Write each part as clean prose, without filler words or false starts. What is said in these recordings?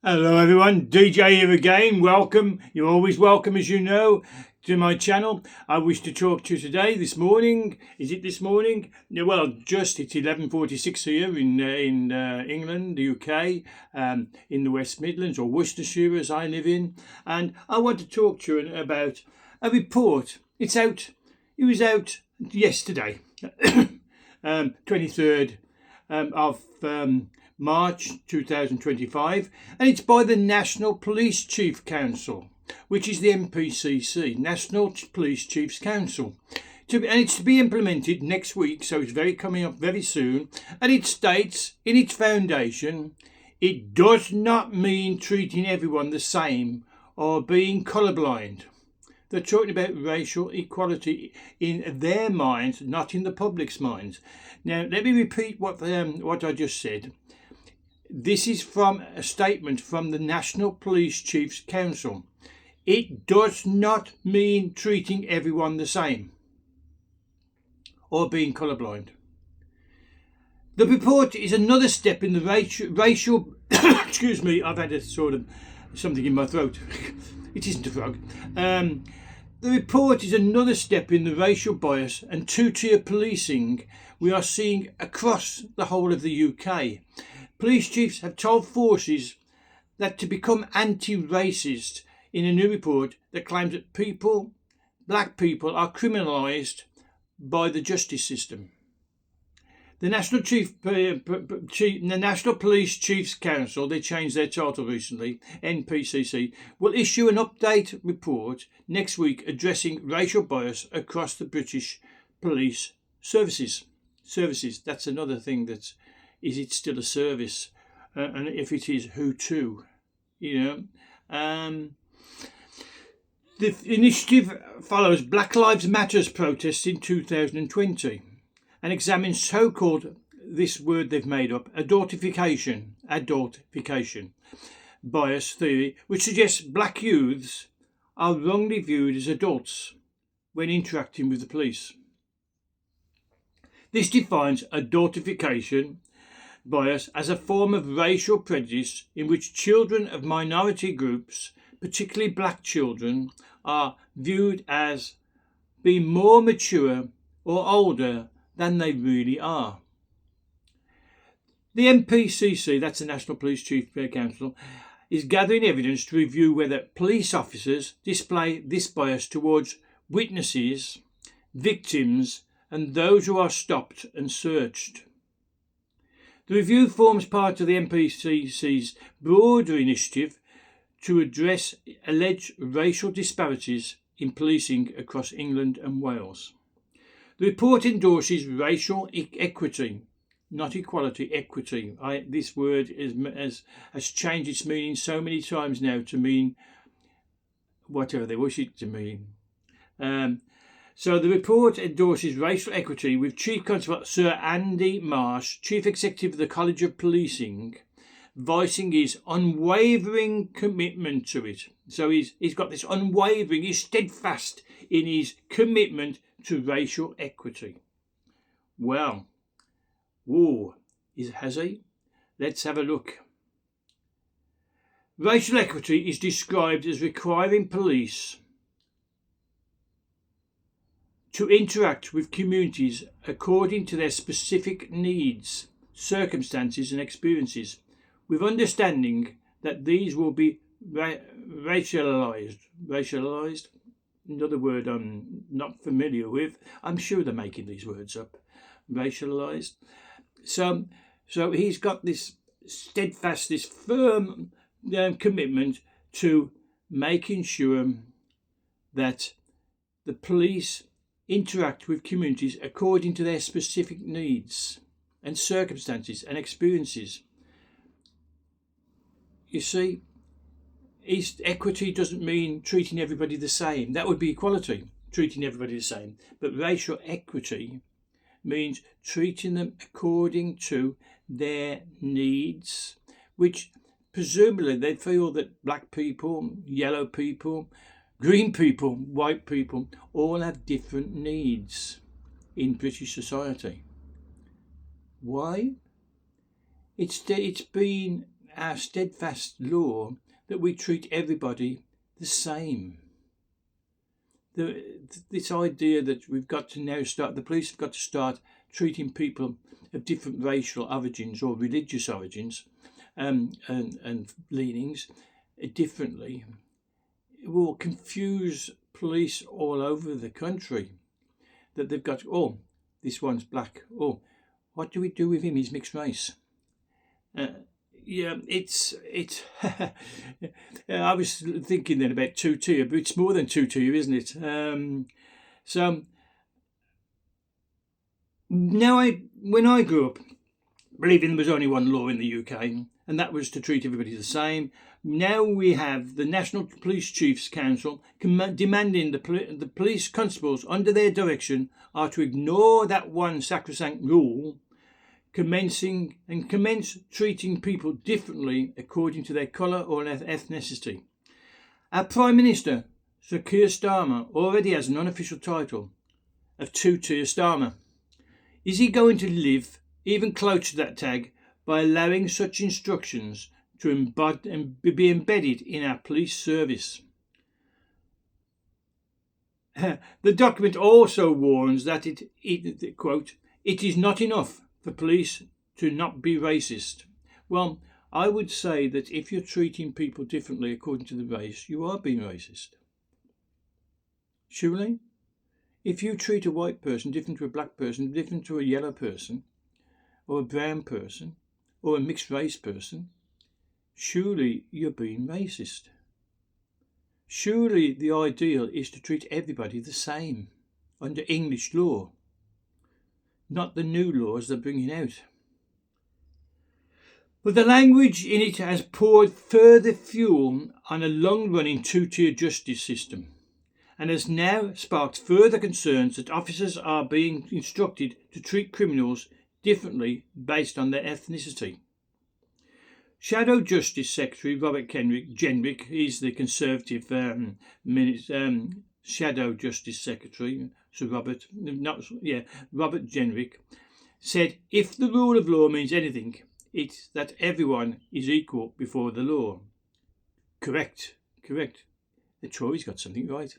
Hello everyone, DJ here again. Welcome. You're always welcome, as you know, to my channel. I wish to talk to you today, this morning. Is it this morning? Yeah, well, it's 11:46 here in England, the UK, in the West Midlands, or Worcestershire as I live in. And I want to talk to you about a report. It's out. It was out yesterday, 23rd of March 2025, and it's by the National Police Chief Council, which is the NPCC, National Police Chiefs Council. And it's to be implemented next week, so it's coming up very soon. And it states in its foundation, it does not mean treating everyone the same or being colourblind. They're talking about racial equality in their minds, not in the public's minds. Now, let me repeat what I just said. This is from a statement from the National Police Chiefs Council. It does not mean treating everyone the same or being colourblind. The report is another step in the racial excuse me, I've had a sort of something in my throat. It isn't a frog. The report is another step in the racial bias and two-tier policing we are seeing across the whole of the UK. Police chiefs have told forces that to become anti-racist in a new report that claims that black people are criminalised by the justice system. The National Police Chiefs Council, they changed their title recently, NPCC, will issue an update report next week addressing racial bias across the British police services. That's another thing is it still a service? And if it is, who to? The initiative follows Black Lives Matter's protests in 2020 and examines so-called, this word they've made up, adultification bias theory, which suggests black youths are wrongly viewed as adults when interacting with the police. This defines adultification bias as a form of racial prejudice in which children of minority groups, particularly black children, are viewed as being more mature or older than they really are. The NPCC, that's the National Police Chief Council, is gathering evidence to review whether police officers display this bias towards witnesses, victims, and those who are stopped and searched. The review forms part of the NPCC's broader initiative to address alleged racial disparities in policing across England and Wales. The report endorses racial equity, not equality, equity. This word has changed its meaning so many times now to mean whatever they wish it to mean. So the report endorses racial equity, with Chief Constable Sir Andy Marsh, Chief Executive of the College of Policing, voicing his unwavering commitment to it. So he's got this unwavering, he's steadfast in his commitment to racial equity. Well, has he? Let's have a look. Racial equity is described as requiring police to interact with communities according to their specific needs, circumstances and experiences, with understanding that these will be racialised. Another word I'm not familiar with. I'm sure they're making these words up. Racialised. So he's got this steadfast, this firm commitment to making sure that the police interact with communities according to their specific needs and circumstances and experiences. You see, equity doesn't mean treating everybody the same. That would be equality, treating everybody the same. But racial equity means treating them according to their needs, which presumably they feel that black people, yellow people, green people, white people, all have different needs in British society. Why? It's been our steadfast law that we treat everybody the same. This idea that we've got to now start, the police have got to start treating people of different racial origins or religious origins and leanings differently, it will confuse police all over the country. That they've got, oh, this one's black. Oh, what do we do with him? He's mixed race. Yeah, it's. I was thinking then about two-tier, but it's more than two-tier, isn't it? So now, when I grew up, believing there was only one law in the UK, and that was to treat everybody the same. Now we have the National Police Chiefs Council demanding the police constables under their direction are to ignore that one sacrosanct rule, commence treating people differently according to their colour or ethnicity. Our Prime Minister, Sir Keir Starmer, already has an unofficial title of two-tier Starmer. Is he going to live even close to that tag by allowing such instructions to be embedded in our police service? The document also warns that quote, it is not enough for police to not be racist. Well, I would say that if you're treating people differently according to the race, you are being racist. Surely? If you treat a white person different to a black person, different to a yellow person, or a brown person, or a mixed race person, surely you're being racist. Surely the ideal is to treat everybody the same under English law, not the new laws they're bringing out. But the language in it has poured further fuel on a long-running two-tier justice system and has now sparked further concerns that officers are being instructed to treat criminals differently based on their ethnicity. Shadow Justice Secretary Robert Jenrick is the Conservative Shadow Justice Secretary, Sir Robert Jenrick, said if the rule of law means anything, it's that everyone is equal before the law. Correct. The Tories got something right.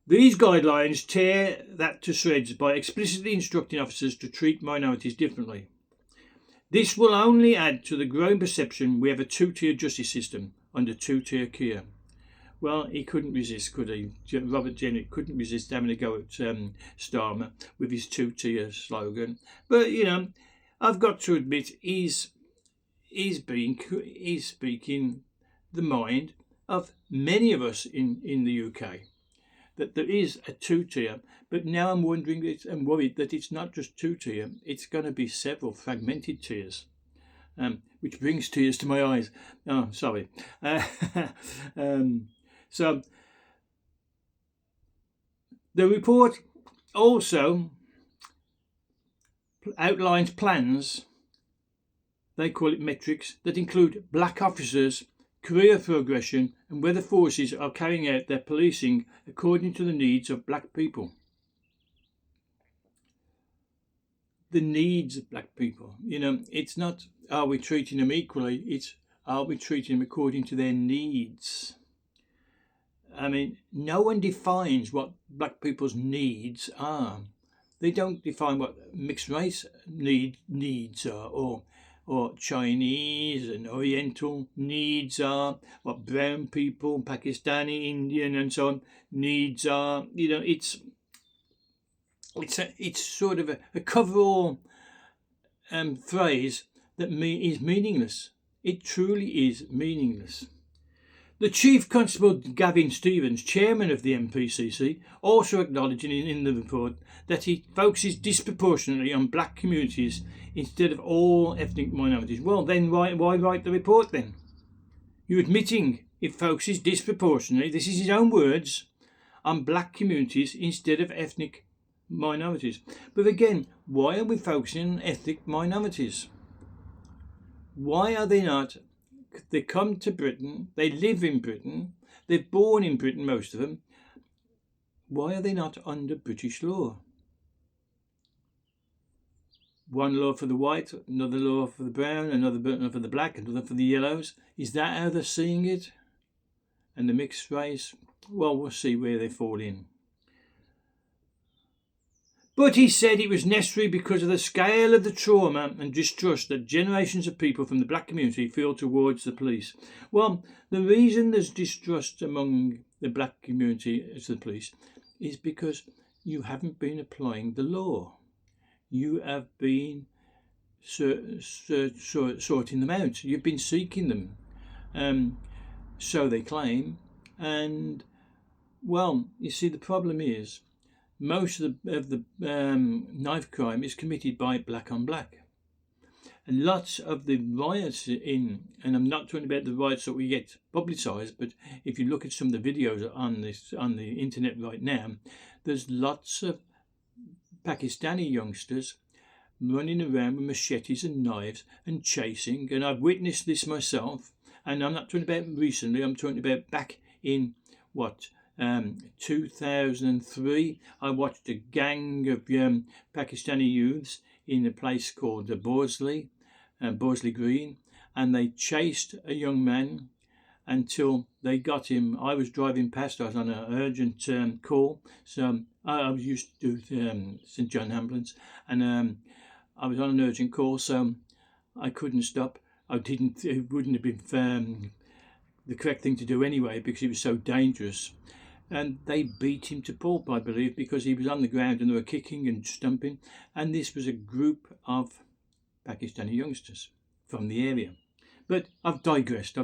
These guidelines tear that to shreds by explicitly instructing officers to treat minorities differently. This will only add to the growing perception we have a two-tier justice system under two-tier Keir. Well, he couldn't resist, could he? Robert Jenrick couldn't resist having a go at Starmer with his two-tier slogan. But, I've got to admit, he's speaking the mind of many of us in the UK, that there is a two-tier, but now I'm wondering and worried that it's not just two-tier, it's going to be several fragmented tiers, which brings tears to my eyes. Oh, sorry. So the report also outlines plans, they call it metrics, that include black officers, career progression, and whether forces are carrying out their policing according to the needs of black people. The needs of black people. It's not, are we treating them equally? It's, are we treating them according to their needs? I mean, no one defines what black people's needs are. They don't define what mixed race needs are, or Chinese and Oriental needs are, what brown people, Pakistani, Indian and so on needs are. It's sort of a cover-all phrase that is meaningless. It truly is meaningless. The Chief Constable Gavin Stevens, chairman of the NPCC, also acknowledged in the report that he focuses disproportionately on black communities instead of all ethnic minorities. Well, then why write the report then? You're admitting it focuses disproportionately, this is his own words, on black communities instead of ethnic minorities. But again, why are we focusing on ethnic minorities? Why are they not? They come to Britain, they live in Britain, they're born in Britain, most of them. Why are they not under British law? one law for the white, another law for the brown, another for the black, another for the yellows. Is that how they're seeing it? And the mixed race? Well, we'll see where they fall in. But he said it was necessary because of the scale of the trauma and distrust that generations of people from the black community feel towards the police. Well, the reason there's distrust among the black community as the police is because you haven't been applying the law. You have been sorting them out. You've been seeking them. So they claim. And, well, you see, the problem is most of the knife crime is committed by black on black. And lots of the riots and I'm not talking about the riots that we get publicised, but if you look at some of the videos on the internet right now, there's lots of Pakistani youngsters running around with machetes and knives and chasing, and I've witnessed this myself. And I'm not talking about recently, I'm talking about back in 2003. I watched a gang of Pakistani youths in a place called Borsley Green, and they chased a young man until they got him. I was driving past, I was on an urgent call, so I was used to St John Ambulance, and I was on an urgent call, so I couldn't stop. It wouldn't have been the correct thing to do anyway, because it was so dangerous. And they beat him to pulp, I believe, because he was on the ground and they were kicking and stumping. And this was a group of Pakistani youngsters from the area. But I've digressed.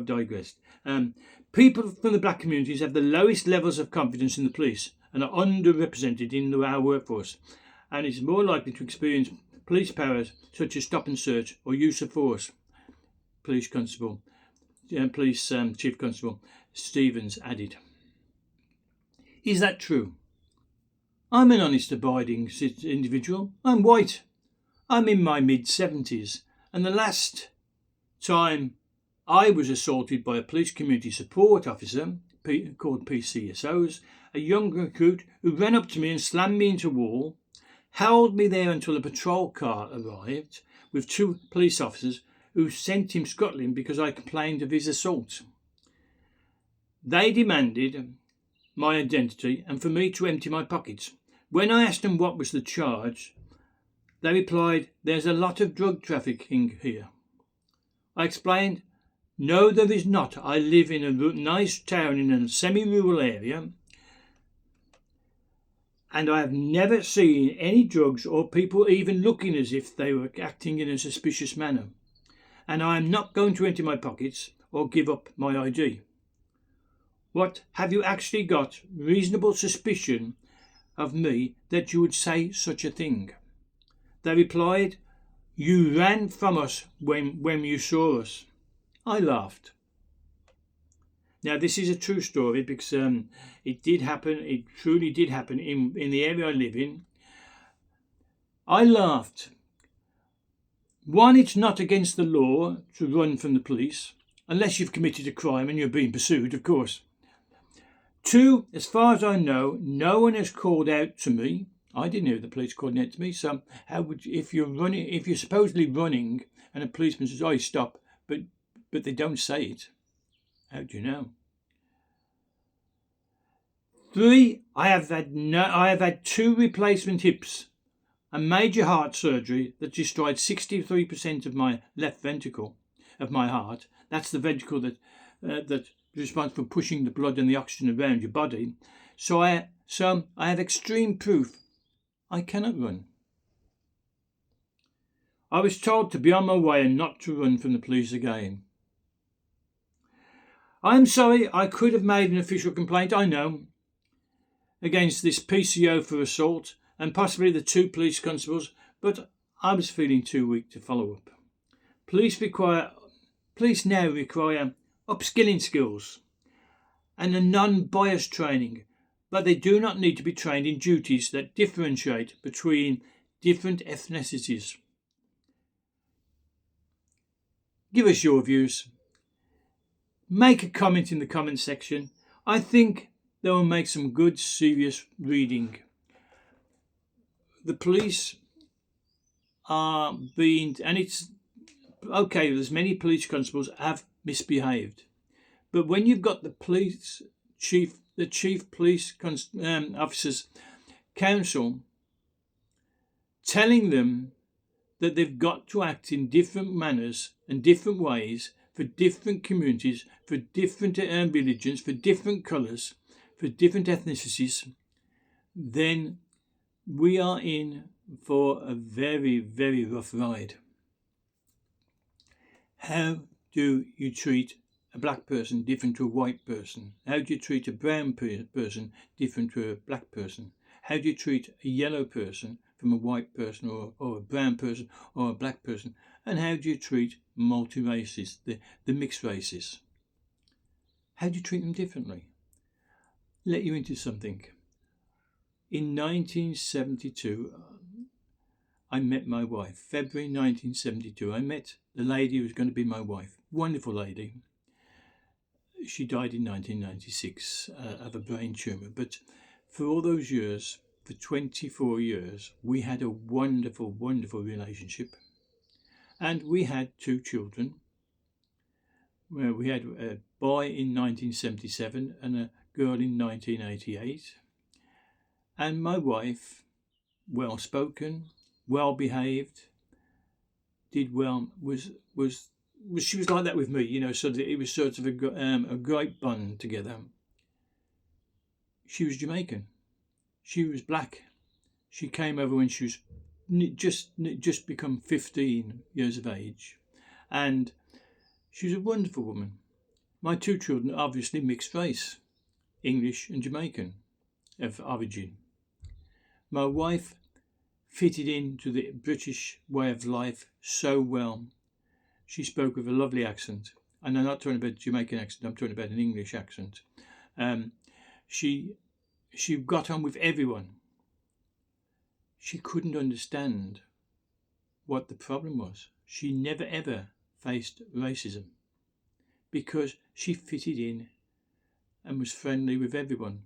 People from the black communities have the lowest levels of confidence in the police and are underrepresented in our workforce, and is more likely to experience police powers such as stop and search or use of force. Police Chief Constable Stevens added. Is that true? I'm an honest, abiding individual. I'm white. I'm in my mid-70s, and the last time I was assaulted by a police community support officer, called PCSOs, a young recruit who ran up to me and slammed me into a wall, held me there until a patrol car arrived with two police officers who sent him scuttling because I complained of his assault. They demanded my identity and for me to empty my pockets. When I asked them what was the charge, they replied, "There's a lot of drug trafficking here." I explained, "No, there is not. I live in a nice town in a semi-rural area, and I have never seen any drugs or people even looking as if they were acting in a suspicious manner. And I am not going to empty my pockets or give up my ID. What, have you actually got reasonable suspicion of me that you would say such a thing?" They replied, "You ran from us when you saw us." I laughed. Now, this is a true story because it did happen. It truly did happen in the area I live in. I laughed. One, it's not against the law to run from the police, unless you've committed a crime and you're being pursued, of course. Two, as far as I know, no one has called out to me. I didn't hear the police calling out to me. So, how would if you're supposedly running and a policeman says, "Oh, stop," but they don't say it? How do you know? Three, I have had 2 replacement hips, a major heart surgery that destroyed 63% of my left ventricle of my heart. That's the ventricle that is responsible for pushing the blood and the oxygen around your body. So I have extreme proof I cannot run. I was told to be on my way and not to run from the police again. I'm sorry, I could have made an official complaint, I know, against this PCO for assault and possibly the 2 police constables, but I was feeling too weak to follow up. Police now require upskilling skills and a non-biased training, but they do not need to be trained in duties that differentiate between different ethnicities. Give us your views. Make a comment in the comment section. I think they will make some good, serious reading. The police are being, and it's okay, there's many police constables have misbehaved, but when you've got the police chief, the chief police officers council telling them that they've got to act in different manners and different ways for different communities, for different religions, for different colours, for different ethnicities, then we are in for a very, very rough ride. How do you treat a black person different to a white person? How do you treat a brown person different to a black person? How do you treat a yellow person from a white person, or a brown person or a black person? And how do you treat multi-races, the mixed races? How do you treat them differently? Let you into something. In 1972, I met my wife. February 1972, I met the lady who was going to be my wife. Wonderful lady. She died in 1996 of a brain tumour. But for all those years, for 24 years, we had a wonderful, wonderful relationship. And we had 2 children. Well, we had a boy in 1977 and a girl in 1988. And my wife, well spoken, well behaved, did well, she was like that with me, so that it was sort of a great bond together. She was Jamaican. She was black. She came over when she was just become 15 years of age, and she was a wonderful woman. My 2 children are obviously mixed race, English and Jamaican of origin. My wife fitted into the British way of life so well. She spoke with a lovely accent, and I'm not talking about a Jamaican accent, I'm talking about an English accent. She got on with everyone. She couldn't understand what the problem was. She never ever faced racism because she fitted in and was friendly with everyone.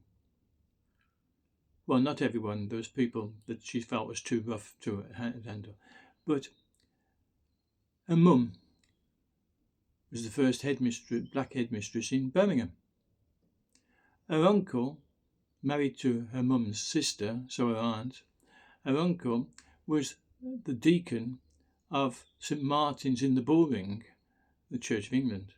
Well, not everyone. There was people that she felt was too rough to handle. But her mum was the first black headmistress in Birmingham. Her uncle, married to her mum's sister, so her aunt, her uncle was the deacon of St Martin's in the Bullring, the Church of England.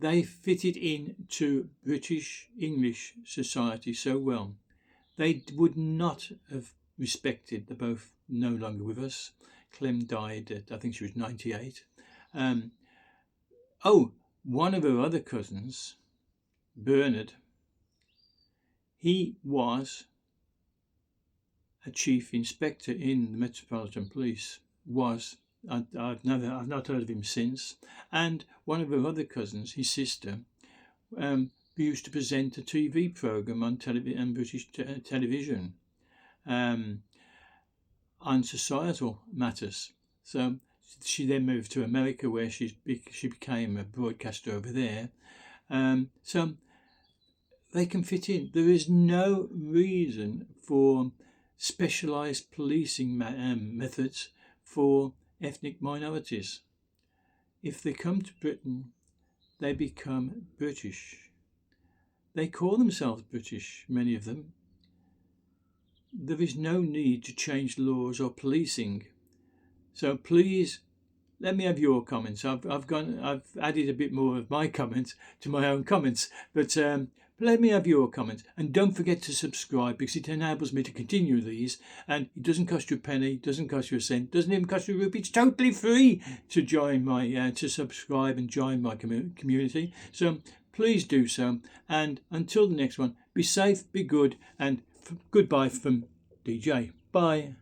They fitted into British English society so well. They would not have respected, they're both no longer with us. Clem died at, I think she was 98. One of her other cousins, Bernard, he was a chief inspector in the Metropolitan Police. I've not heard of him since. And one of her other cousins, his sister, used to present a TV program on British television on societal matters. So she then moved to America, where she became a broadcaster over there. So they can fit in. There is no reason for specialised policing methods for ethnic minorities. If they come to Britain, they become British. They call themselves British, many of them. There is no need to change laws or policing. So please, let me have your comments. I've added a bit more of my comments to my own comments, but let me have your comments. And don't forget to subscribe, because it enables me to continue these, and it doesn't cost you a penny, doesn't cost you a cent, doesn't even cost you a rupee. It's totally free to join my to subscribe and join my community. So please do so. And until the next one, be safe, be good, and goodbye from DJ. Bye.